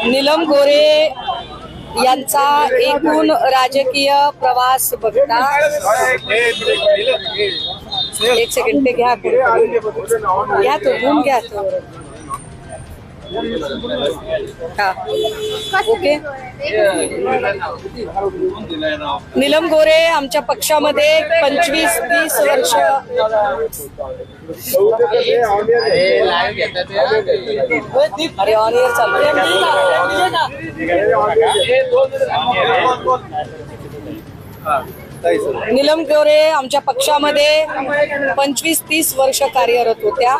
नीलम गोरे यांचा एकूण राजकीय प्रवास बघता एक सेकंड ते घ्या तो घेऊन घ्या ओके। नीलम गोरे आमच्या पक्षामध्ये 25-30 वर्ष अरे ऑन एअर चालू नीलम गोरे आमच्या पक्षामध्ये 25-30 वर्ष कार्यरत होत्या।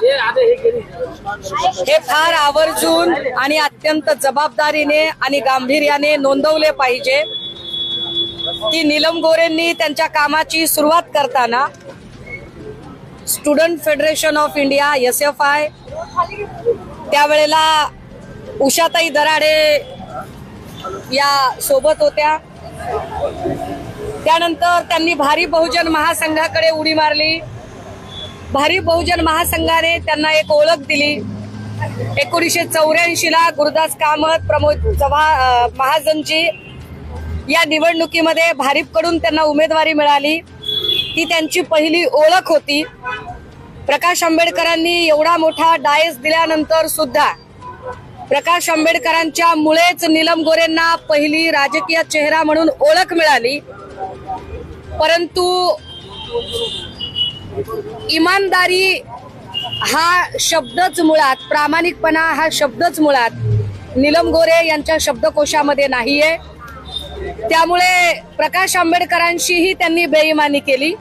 हे फार आवर्जून आणि अत्यंत जबाबदारीने आणि गांभीर्याने नोंदवले पाहिजे की नीलम गोरेंनी त्यांच्या कामाची सुरुवात करताना student federation of India SFI त्यावेळेला उषाताई दराडे या सोबत होत्या। त्यानंतर त्यांनी भारी बहुजन महासंघाकडे उडी मारली। भारी बहुजन महासंघाने त्यांना एक ओळख दिली। 1984 ला गुरुदास कामत, प्रमोद महाजनजी या निवडणुकीमध्ये भारीपकडून त्यांना उमेदवारी मिळाली। ती त्यांची पहिली ओळख होती। प्रकाश आंबेडकरांनी एवढा मोठा डायस दिल्यानंतर सुद्धा प्रकाश आंबेडकरांच्या मुळेच नीलम गोरेंना पहिली राजकीय चेहरा म्हणून ओळख मिळाली। परंतु इमानदारी हा शब्दच मुळात, प्रामाणिकपणा हा शब्दच मुळात नीलम गोरे यांच्या शब्दकोशामध्ये नाहीये। त्यामुळे प्रकाश आंबेडकरांशीही त्यांनी बेईमानी केली।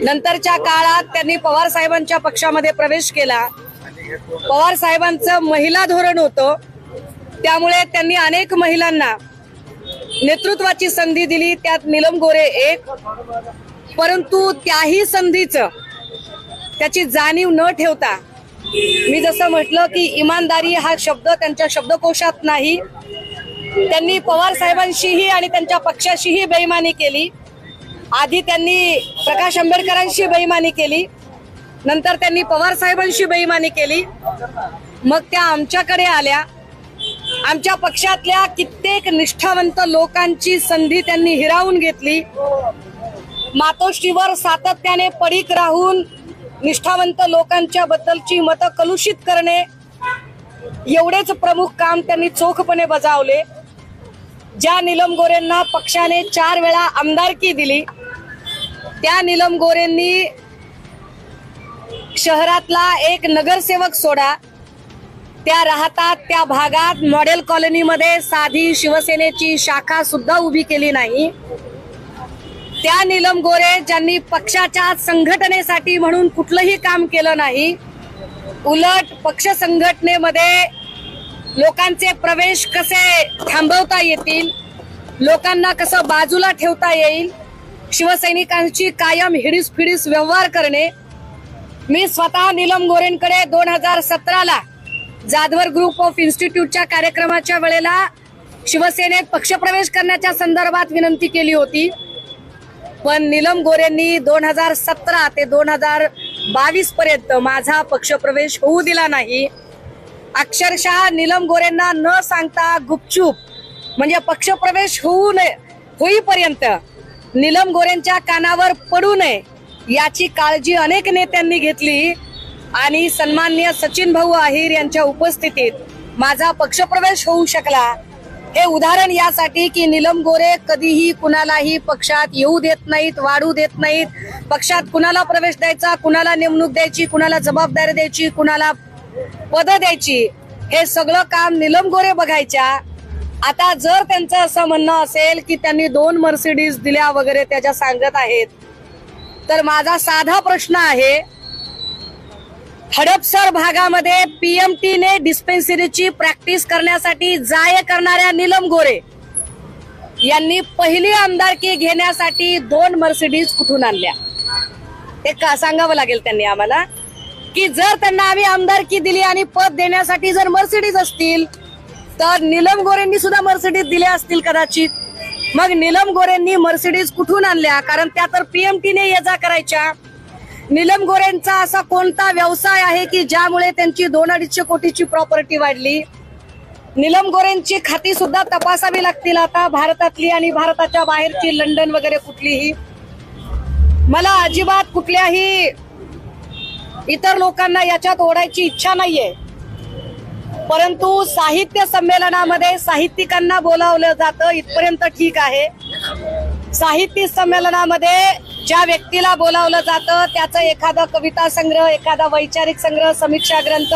नंतरच्या काळात त्यांनी पवार साहेबांच्या पक्षामध्ये प्रवेश केला। पवार साहेबांचं महिला धोरण होतं, त्यामुळे त्यांनी अनेक महिलांना नेतृत्वाची संधी दिली, त्यात नीलम गोरे एक। परंतु त्याही संधीचं त्याची जाणीव न ठेवता, मी जसं म्हटलं की इमानदारी हा शब्द त्यांच्या शब्दकोशात नाही, त्यांनी पवार साहेबांशीही आणि त्यांच्या पक्षाशीही बेईमानी केली। आधी त्यांनी प्रकाश आंबेडकरांशी बेईमानी केली, नंतर त्यांनी पवार साहेबांशी बेईमानी केली, मग त्या आमच्याकडे आल्या। आमच्या पक्षातल्या कित्येक निष्ठावंत लोकांची संधी त्यांनी हिरावून घेतली। मातोश्रीवर सातत्याने पडीक राहून निष्ठावंत लोकांच्या बद्दलची मतं कलुषित करणे, एवढेच प्रमुख काम त्यांनी चोखपणे बजावले। ज्या नीलम गोरेंना पक्षाने 4 वेळा आमदारकी दिली, त्या नीलम गोरेंनी शहरातला एक नगरसेवक सोडा, त्या राहतात त्या भागात मॉडेल कॉलनीमध्ये साधी शिवसेनेची शाखा सुद्धा उभी केली नाही। त्या नीलम गोरे ज्यांनी पक्षाच्या संघटनेसाठी म्हणून कुठलंही काम केलं नाही, उलट पक्ष संघटनेमध्ये लोकांचे प्रवेश कसे थांबवता येतील, लोकांना कसं बाजूला ठेवता येईल, शिवसैनिकांची कायम हिडीस व्यवहार करणे। मी स्वतः नीलम गोरेंकडे 2017 ला जाधवर ग्रुप ऑफ इन्स्टिट्यूटच्या कार्यक्रमाच्या वेळेला शिवसेनेत पक्षप्रवेश करण्याच्या संदर्भात विनंती केली होती, पण नीलम गोरेंनी 2017 ते 2022 पर्यंत माझा पक्षप्रवेश होऊ दिला नाही। अक्षरशः नीलम गोरेंना न सांगता गुपचूप, म्हणजे पक्षप्रवेश होईपर्यंत नीलम गोरेंच्या कानावर पडू नये याची काळजी अनेक नेत्यांनी घेतली आणि सन्माननीय सचिन भाऊ आहिर यांच्या उपस्थितीत माझा पक्षप्रवेश होऊ शकला। हे उदाहरण यासाठी की नीलम गोरे कधीही कुणालाही पक्षात येऊ देत नाहीत, वाढू देत नाहीत। पक्षात कुणाला प्रवेश द्यायचा, कुणाला नेमणूक द्यायची, कुणाला जबाबदारी द्यायची, कुणाला पद द्यायची, हे सगळं काम नीलम गोरे बघायच्या। आता जर त्यांचं असं म्हणणं असेल की त्यांनी 2 मर्सिडीज दिल्या वगैरे त्याच्या सांगत आहेत, तर माझा साधा प्रश्न आहे, हडपसर भागामध्ये PMT ने डिस्पेन्सरीची प्रॅक्टिस करण्यासाठी जाय करणाऱ्या नीलम गोरे यांनी पहिली आमदारकी घेण्यासाठी 2 मर्सिडीज कुठून आणल्या, ते का सांगावं लागेल त्यांनी आम्हाला, की जर त्यांना आम्ही आमदारकी दिली आणि पद देण्यासाठी जर मर्सिडीज असतील तर नीलम गोरेंनी सुद्धा मर्सिडीज दिल्या असतील कदाचित। मग नीलम गोरेंनी मर्सिडीज कुठून आणल्या, कारण त्या तर PMT ने ये जा करायच्या। नीलम गोरेंचा असा कोणता व्यवसाय आहे की ज्यामुळे त्यांची 2-250 कोटीची प्रॉपर्टी वाढली? नीलम गोरेंची खाती सुद्धा तपासावी लागतील आता, भारतातली आणि भारताच्या बाहेरची, लंडन वगैरे कुठलीही. मला अजिबात कुठल्याही इतर लोकांना याच्यात ओढायची इच्छा नाहीये, परंतु साहित्य संमेलनामध्ये साहित्यिकांना बोलावलं जातं इथपर्यंत ठीक आहे. साहित्य संमेलनामध्ये ज्या व्यक्तीला बोलावलं जातं त्याचं एखादा कविता संग्रह, एखादा वैचारिक संग्रह, समीक्षा ग्रंथ,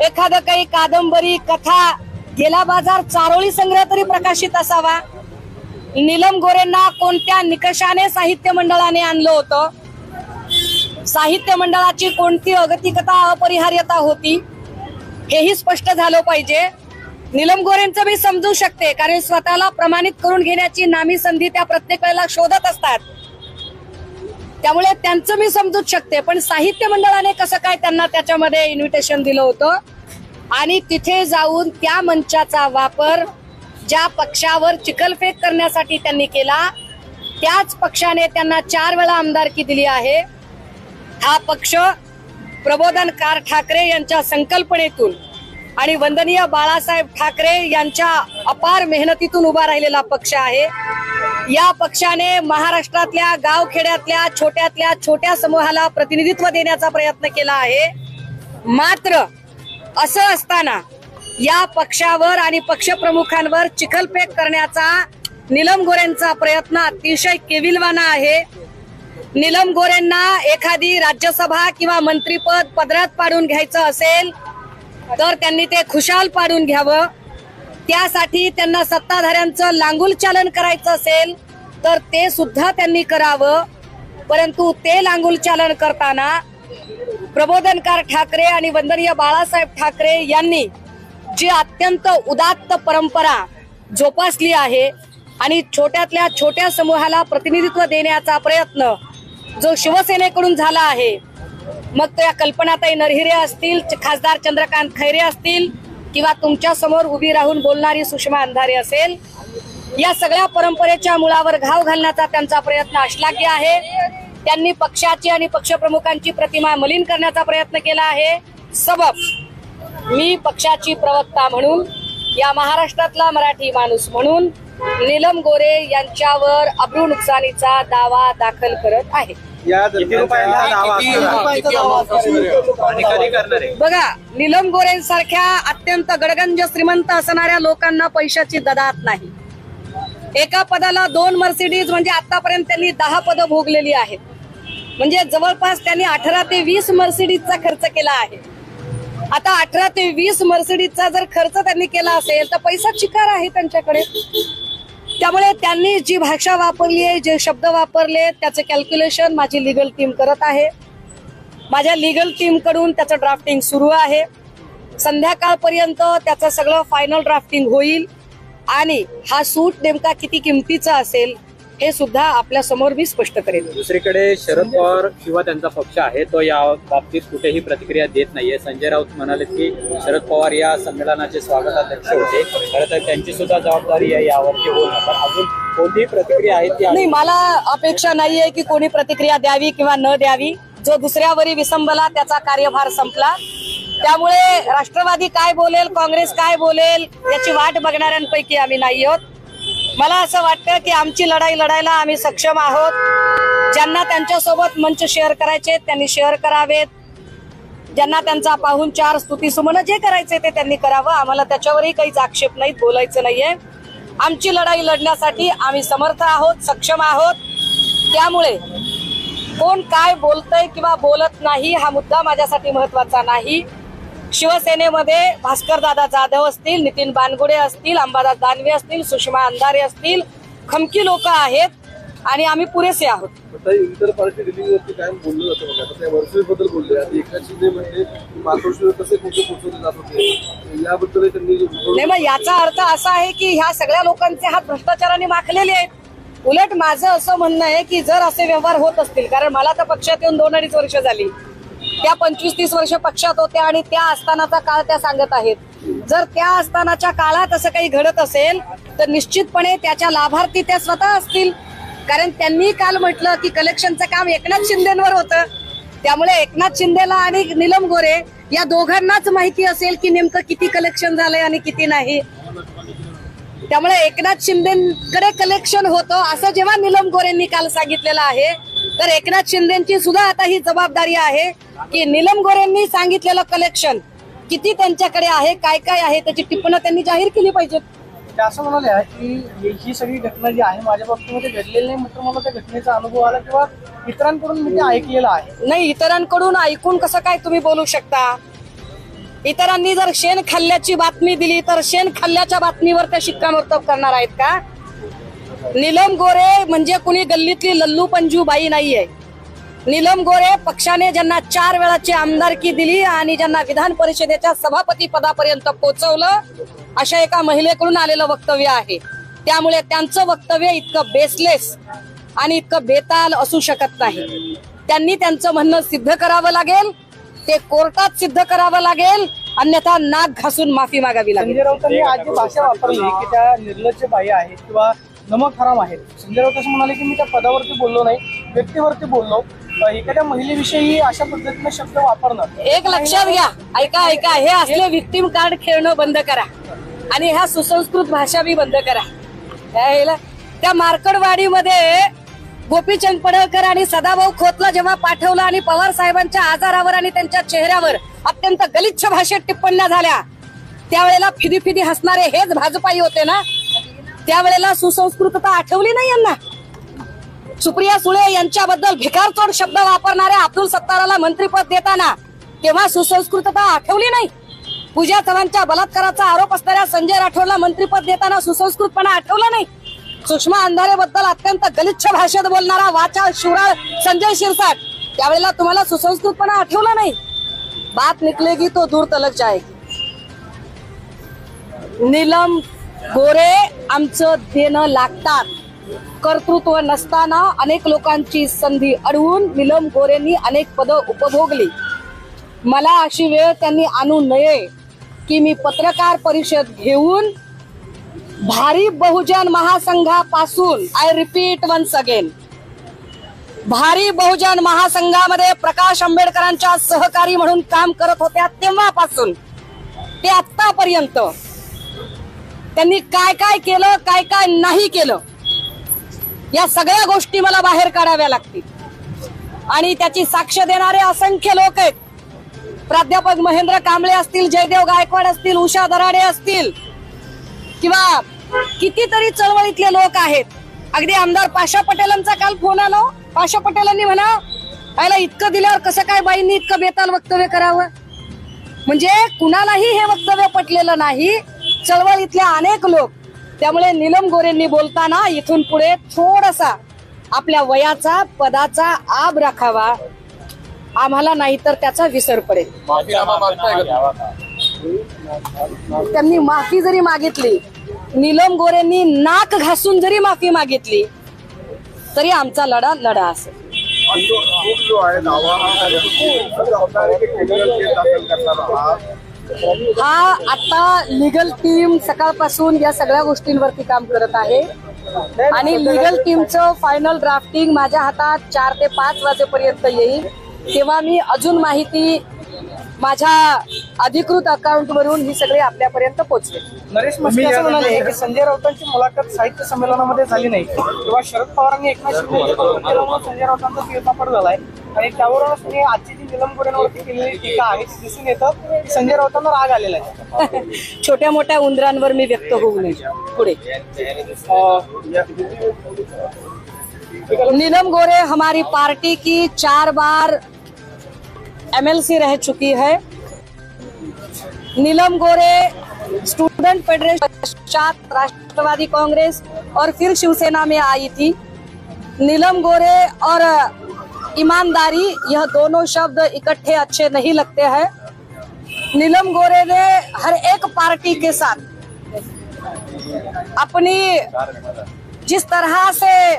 एखादं काही कादंबरी, कथा, गेला बाजार, चारोळी संग्रह तरी प्रकाशित असावा. नीलम गोरेंना कोणत्या निकषाने साहित्य मंडळाने आणलं होतं, साहित्य मंडळाची कोणती अगतिकता, अपरिहार्यता होती, हेही स्पष्ट झालं पाहिजे. नीलम गोरेंचं मी समजू शकते, कारण स्वतःला प्रमाणित करून घेण्याची नामी संधी त्या प्रत्येक वेळेला शोधत असतात, त्यामुळे त्यांचं मी समजूच शकते. पण साहित्य मंडळाने कसं काय त्यांना त्याच्यामध्ये इन्व्हिटेशन दिलं होतं आणि तिथे जाऊन त्या मंचाचा वापर ज्या पक्षावर चिखलफेक करण्यासाठी त्यांनी केला, त्याच पक्षाने त्यांना 4 वेळा आमदारकी दिली आहे. हा पक्ष प्रबोधनकार ठाकरे यांच्या संकल्पनेतून आणि वंदनीय बाळासाहेब ठाकरे यांच्या अपार मेहनतीतून उभा राहिलेला पक्ष आहे. या पक्षाने महाराष्ट्रातल्या गावखेड्यातल्या छोट्यातल्या छोट्या समूहाला प्रतिनिधित्व देण्याचा प्रयत्न केला आहे. मात्र असं असताना या पक्षावर आणि पक्षप्रमुखांवर चिखलफेक करण्याचा नीलम गोरेंचा प्रयत्न अतिशय केविलवाणा आहे. नीलम गोरेंना एखादी राज्यसभा किंवा मंत्रीपद पदरात पाडून घ्यायचं असेल तर त्यांनी ते खुशाल पाडून घ्यावं. त्यासाठी त्यांना सत्ताधाऱ्यांचं लांगुल चालन करायचं असेल तर ते सुद्धा त्यांनी करावं. परंतु ते लांगुल चालन करताना प्रबोधनकार ठाकरे आणि वंदनीय बाळासाहेब ठाकरे यांनी जी अत्यंत उदात्त परंपरा जोपासली आहे आणि छोट्यातल्या छोट्या समूहाला प्रतिनिधित्व देण्याचा प्रयत्न जो शिवसेनेकडून झाला आहे, मग तो या कल्पनाताई नरहिरे असतील, खासदार चंद्रकांत खैरे असतील किंवा तुमच्या समोर उभी राहून बोलणारी सुषमा अंधारे असेल, या सगळ्या परंपरेच्या मुळावर घाव घालण्याचा त्यांचा प्रयत्न अश्लाघ्य आहे. त्यांनी पक्षाची आणि पक्षप्रमुखांची प्रतिमा मलिन करण्याचा प्रयत्न केला आहे. सबब मी पक्षाची प्रवक्ता म्हणून, या महाराष्ट्रातला मराठी माणूस म्हणून नीलम गोरे यांच्यावर अब्रू नुकसानीचा दावा दाखल करत आहे. बघा, नीलम गोरेंसारख्या अत्यंत गडगंज श्रीमंत असणाऱ्या लोकांना पैशाची ददात नाही. एका पदाला 2 मर्सिडीज म्हणजे आतापर्यंत त्यांनी 10 पदं भोगलेली आहेत. म्हणजे जवळपास त्यांनी 18 ते 20 मर्सिडीजचा खर्च केला आहे. आता 18 ते 20 मर्सिडीजचा जर खर्च त्यांनी केला असेल तर पैसा चिकार आहे त्यांच्याकडे. त्यामुळे त्यांनी जी भाषा वापरली आहे, जे शब्द वापरले, त्याचे कॅल्क्युलेशन माझी लिगल टीम करत आहे. माझ्या लिगल टीम कडून त्याचं ड्राफ्टिंग सुरू आहे. संध्याकाळपर्यंत त्याचं सगळं फायनल ड्राफ्टिंग होईल आणि हा सूट नेमका किती किमतीचा असेल हे सुद्धा आपल्या समोर मी स्पष्ट करेन. दुसरीकडे शरद पवार किंवा त्यांचा पक्ष आहे तो या बाबतीत कुठेही प्रतिक्रिया देत नाहीये. संजय राऊत म्हणाले की शरद पवार या संमेलनाचे स्वागताध्यक्ष होते, खरं तर त्यांची सुद्धा जबाबदारी आहे यावरती बोलणं, पण अजून कोणतीही प्रतिक्रिया आहे ती नाही. मला अपेक्षा नाहीये की कोणी प्रतिक्रिया द्यावी किंवा न द्यावी. जो दुसऱ्यावरी विसंबला त्याचा कार्यभार संपला. त्यामुळे राष्ट्रवादी काय बोलेल, काँग्रेस काय बोलेल याची वाट बघणाऱ्यांपैकी आम्ही नाही आहोत. मला असं वाटतं की आमची लढाई लढायला आम्ही सक्षम आहोत. ज्यांना त्यांच्यासोबत मंच शेअर करायचे त्यांनी शेअर करावेत. ज्यांना त्यांचा पाहुणचार, स्तुती सुमन जे करायचे ते त्यांनी करावं. आम्हाला त्याच्यावरही काहीच आक्षेप नाहीत, बोलायचं नाहीये. आमची लढाई लढण्यासाठी आम्ही समर्थ आहोत, सक्षम आहोत. त्यामुळे कोण काय बोलतंय किंवा बोलत नाही हा मुद्दा माझ्यासाठी महत्वाचा नाही. शिवसेनेमध्ये भास्करदादा जाधव असतील, नितीन बानगुडे असतील, अंबादास दानवे असतील, सुषमा अंधारे असतील, खमकी लोक आहेत आणि आम्ही पुरेसे आहोत. इंटर पार्टी डिलिंगवरती काय बोललं जातं बघा, त्या वर्षाबद्दल बोलले. एकनाथ शिंदे म्हणजे मातोश्रीवर कसे कुठे पोहोचवले जात होते याबद्दल त्यांनी नाही. मग याचा अर्थ असा आहे की ह्या सगळ्या लोकांचे हात भ्रष्टाचाराने माखलेले आहेत. उलट माझं असं म्हणणं आहे की जर असे व्यवहार होत असतील, कारण मला तर पक्षात येऊन 2-2.5 वर्ष झाली, त्या 25-30 वर्ष पक्षात होत्या आणि त्या असतानाचा काळ त्या सांगत आहेत. जर त्या असतानाच्या काळात असं काही घडत असेल तर निश्चितपणे त्याच्या लाभार्थी त्या स्वतः असतील. कारण त्यांनी काल म्हटलं की कलेक्शनचं काम एकनाथ शिंदेवर होतं. त्यामुळे एकनाथ शिंदेला आणि नीलम गोरे या दोघांनाच माहिती असेल की नेमकं किती कलेक्शन झालंय आणि किती नाही. त्यामुळे एकनाथ शिंदेकडे कलेक्शन होतं असं जेव्हा नीलम गोरेंनी काल सांगितलेलं आहे, तर एकनाथ शिंदेची सुद्धा आता ही जबाबदारी आहे की नीलम गोरेंनी सांगितलेलं कलेक्शन किती त्यांच्याकडे आहे, काय काय आहे त्याची टिप्पणी त्यांनी जाहीर केली पाहिजे. ते असं म्हणाले आहे की ही सगळी घटना जी आहे माझ्या बाबतीमध्ये घडलेली नाही, मात्र मला त्या घटनेचा अनुभव आला किंवा इतरांकडून मी ते ऐकलेलं आहे. नाही, इतरांकडून ऐकून कसं काय तुम्ही बोलू शकता? इतरांनी जर शेण खाल्ल्याची बातमी दिली तर शेण खाल्ल्याच्या बातमीवर ते शिक्कामोर्तब करणार आहेत का? नीलम गोरे म्हणजे कुणी गल्लीतली लल्लू पंजू बाई नाहीये. नीलम गोरे पक्षाने ज्यांना 4 वेळाची आमदारकी दिली आणि ज्यांना विधान परिषदेच्या सभापती पदापर्यंत पोहोचवलं, अशा एका महिलेकडून आलेलं वक्तव्य आहे. त्यामुळे त्यांचं वक्तव्य इतकं बेसलेस आणि इतकं बेताल असू शकत नाही. त्यांनी त्यांचं म्हणणं सिद्ध करावं लागेल, ते कोर्टात सिद्ध करावं लागेल, अन्यथा नाक घासून माफी मागावी लागेल. संजय राऊतांनी आज जी भाषा वापरली की त्या निर्लज्ज बाई आहेत किंवा नमक हराम आहेत, संजय राऊत असं म्हणाले की मी त्या पदावरती बोललो नाही, व्यक्तीवरती बोललो. एखाद्या महिलेविषयी अशा पद्धतीने शब्द वापरणं, एक लक्षात घ्या, ऐका ऐका, हे असले विक्टिम कार्ड खेळणं बंद करा आणि ह्या सुसंस्कृत भाषा बी बंद करा. त्या मार्कडवाडीमध्ये गोपीचंद पडळकर आणि सदाभाऊ खोतला जेव्हा पाठवलं आणि पवार साहेबांच्या आजारावर आणि त्यांच्या चेहऱ्यावर अत्यंत गलिच्छ भाषेत टिप्पण्या झाल्या, त्यावेळेला फिदी फिदी हसणारे हेच भाजपाई होते ना. त्यावेळेला सुसंस्कृतता आठवली नाही यांना. सुप्रिया सुळे यांच्याबद्दल भिकारचोड शब्द वापरणाऱ्या अब्दुल सत्ताराला मंत्रीपद देताना तेव्हा सुसंस्कृतता आठवली नाही. पूजा चव्हाणच्या बलात्काराचा आरोप असणाऱ्या संजय राठोडला मंत्रीपद देताना सुसंस्कृतपणा आठवला नाही. सुषमा अंधारे बद्दल अत्यंत गलिच्छ भाषेत बोलणारा वाचाळ शिवराळ संजय शिरसाट, त्यावेळेला तुम्हाला सुसंस्कृतपणा आठवला नाही. बात निकलेगी तो दूर तलक जाएगी. नीलम गोरे आमचं देणं लागतात. कर्तृत्व नसताना अनेक लोकांची संधी अडवून नीलम गोरेंनी अनेक पदं उपभोगली. मला अशी वेळ त्यांनी आणू नये की मी पत्रकार परिषद घेऊन भारी बहुजन महासंघापासून, आय रिपीट वन्स अगेन, भारी बहुजन महासंघामध्ये प्रकाश आंबेडकरांच्या सहकारी म्हणून काम करत होत्या तेव्हापासून ते आतापर्यंत त्यांनी काय काय केलं, काय काय नाही केलं, या सगळ्या गोष्टी मला बाहेर काढाव्या लागतील. आणि त्याची साक्ष देणारे असंख्य लोक आहेत. प्राध्यापक महेंद्र कांबळे असतील, जयदेव गायकवाड असतील, उषा दराडे असतील, किंवा कितीतरी चळवळीतले लोक आहेत. अगदी आमदार पाशा पटेलांचा काल फोन आला. पाशा पटेलांनी म्हणा आयला इतकं दिल्यावर कसं काय बाईंनी इतकं बेताल वक्तव्य करावं. म्हणजे कुणालाही हे वक्तव्य पटलेलं नाही, चळवळीतले अनेक लोक. त्यामुळे नीलम गोरेंनी बोलताना इथून पुढे थोडासा आपल्या वयाचा, पदाचा आब राखावा. आम्हाला नाही तर त्याचा विसर पडेल. त्यांनी माफी जरी मागितली, नीलम गोरेंनी नाक घासून जरी माफी मागितली, तरी आमचा लढा असेल. हा आता लीगल टीम सकाळपासून या सगळ्या गोष्टींवरती काम करत आहे आणि लीगल टीमचं फायनल ड्राफ्टिंग माझ्या हातात 4 ते 5 वाजेपर्यंत येईल. तेव्हा मी अजून माहिती माझ्या अधिकृत अकाउंट वरून ही सगळी आपल्यापर्यंत पोहोचले. नरेश म्हस्के असं म्हणाले की संजय राऊतांची मुलाखत साहित्य संमेलनामध्ये झाली नाही तेव्हा शरद पवारांनी एकनाथ शिंदे संजय राऊतांचा तीर्थापड झालाय आणि त्यावरूनच त्यांनी आजची जी नीलम गोरेंवरती केलेली टीका आहे ती दिसून येतं की संजय राऊतांना राग आलेला आहे. छोट्या मोठ्या उंदरांवर मी व्यक्त होऊ नये. पुढे नीलम गोरे हमारी पार्टी की 4 बार MLC रह चुकी है. नीलम गोरे स्टूडेंट फेडरेशन पश्चात राष्ट्रवादी कांग्रेस और फिर शिवसेना में आई थी. नीलम गोरे और ईमानदारी, यह दोनों शब्द इकट्ठे अच्छे नहीं लगते हैं. नीलम गोरे ने हर एक पार्टी के साथ अपनी जिस तरह से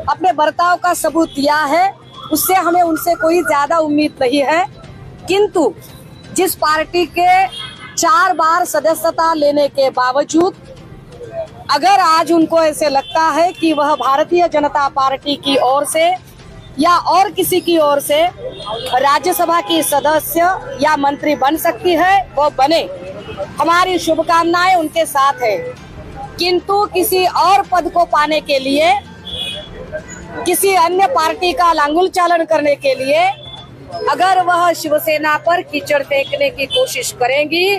अपने बर्ताव का सबूत दिया है, उससे हमें उनसे कोई ज्यादा उम्मीद नहीं है. किंतु जिस पार्टी के 4 बार सदस्यता लेने के बावजूद अगर आज उनको ऐसे लगता है कि वह भारतीय जनता पार्टी की ओर से या और किसी की ओर से राज्यसभा की सदस्य या मंत्री बन सकती है वो बने, हमारी शुभकामनाएं उनके साथ है। किंतु किसी और पद को पाने के लिए, किसी अन्य पार्टी का लांगुल चालन करने के लिए अगर वह शिवसेना पर कीचड़ फेंकने की कोशिश करेंगी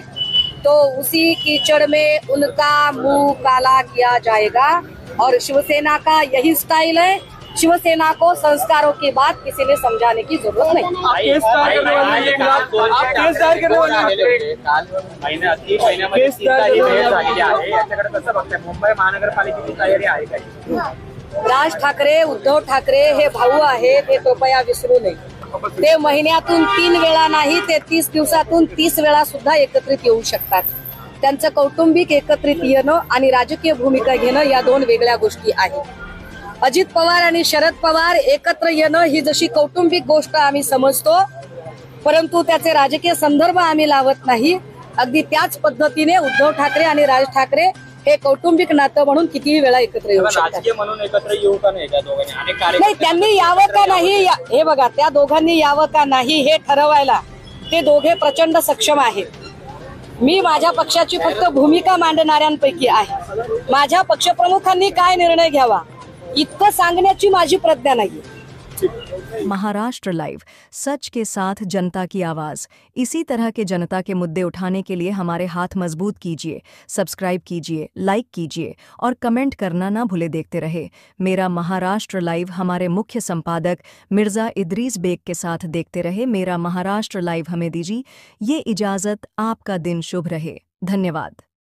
तो उसी कीचड़ में उनका मुंह काला किया जाएगा। और शिवसेना का यही स्टाइल है। शिवसेना को संस्कारों की बात किसी ने समझाने की जरूरत नहीं। केस दायर करने वाले महिन्यामध्ये 3 तारीख वेळ झालेली आहे, याच्याकडे कसं बघताय? मुंबई महानगरपालिकेची तयारी आहे काय? राज ठाकरे, उद्धव ठाकरे हे भाऊ आहेत, हे कृपया विसरू नये। ते महिन्यातून 3 वेळा नाही, ते 30 दिवसातून 30 वेळा सुद्धा एकत्रित येऊ शकतात। त्यांचं कौटुंबिक एकत्रित येणं आणि राजकीय भूमिका घेणं या 2 वेगळ्या गोष्टी आहेत। अजित पवार आणि शरद पवार एकत्र येणं ही जशी कौटुंबिक गोष्ट आम्ही समजतो, परंतु त्याचे राजकीय संदर्भ आम्ही लावत नाही। अगदी त्याच पद्धतीने उद्धव ठाकरे आणि राज ठाकरे हे कौटुंबिक नातं म्हणून कितीही वेळा एकत्र येऊ शकतात। राजकीय म्हणून एकत्र येऊ का नाही त्या दोघांनी? अनेक नाही, कार्यकर्ते त्यांनी यावं का नाही हे बघा, त्या दोघांनी यावं का नाही हे ठरवायला ते दोघे प्रचंड सक्षम आहेत। मी माझ्या पक्षाची फक्त भूमिका मांडणाऱ्यांपैकी आहे। माझ्या पक्षप्रमुखांनी काय निर्णय घ्यावा इतकं सांगण्याची माझी प्रज्ञा नाही। महाराष्ट्र लाइव, सच के साथ जनता की आवाज़। इसी तरह के जनता के मुद्दे उठाने के लिए हमारे हाथ मजबूत कीजिए, सब्सक्राइब कीजिए, लाइक कीजिए और कमेंट करना ना भूले। देखते रहे मेरा महाराष्ट्र लाइव। हमारे मुख्य संपादक मिर्ज़ा इदरीस बेग के साथ देखते रहे मेरा महाराष्ट्र लाइव। हमें दीजिए ये इजाज़त। आपका दिन शुभ रहे। धन्यवाद।